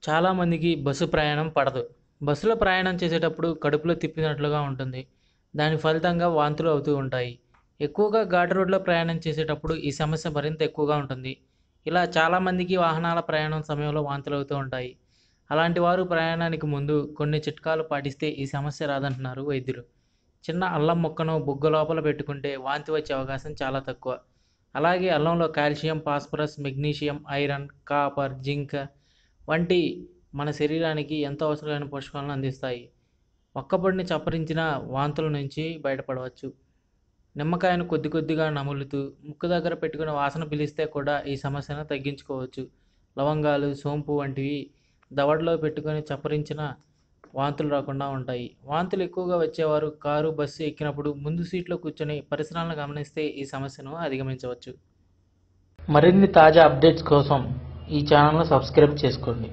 చాలామందికి బస్సు ప్రయాణం పడదు. బస్సులో ప్రయాణం చేసేటప్పుడు కడుపులో తిప్పినట్లుగా ఉంటుంది. దాని ఫలితంగా వాంతులు అవుతూ ఉంటాయి. ఎక్కువగా ఘాటు రోడ్లో ప్రయాణం చేసేటప్పుడు ఈ సమస్య మరింత ఎక్కువగా ఉంటుంది. ఇలా చాలామందికి వాహనాల ప్రయాణం సమయంలో వాంతులు అవుతూ ఉంటాయి. అలాంటి వారు ప్రయాణానికి ముందు కొన్ని చిట్కాలు పాటిస్తే ఈ సమస్య రాదంటున్నారు వైద్యులు. చిన్న అల్లం ముక్కను బుగ్గ లోపల పెట్టుకుంటే వాంతి వచ్చే అవకాశం చాలా తక్కువ. అలాగే అల్లంలో calcium, phosphorus, magnesium, iron, copper, zinc వంటి మన శరీరానికి ఎంతో అవసరమైన పోషకాలను అందిస్తాయి. ఒక్కపొడిని చప్పరించిన వాంతుల నుంచి బయటపడవచ్చు. నిమ్మకాయను కొద్ది కొద్దిగా నములుతూ ముక్కు దగ్గర పెట్టుకుని వాసన పీలిస్తే కూడా ఈ సమస్యను తగ్గించుకోవచ్చు. లవంగాలు, సోంపు వంటివి దవడలో పెట్టుకొని చప్పరించిన వాంతులు రాకుండా ఉంటాయి. వాంతులు ఎక్కువగా వచ్చేవారు కారు, బస్సు ఎక్కినప్పుడు ముందు సీట్లో కూర్చొని పరిసరాలను గమనిస్తే ఈ సమస్యను అధిగమించవచ్చు. మరిన్ని తాజా అప్డేట్స్ కోసం ఈ ఛానల్ను సబ్స్క్రైబ్ చేసుకోండి.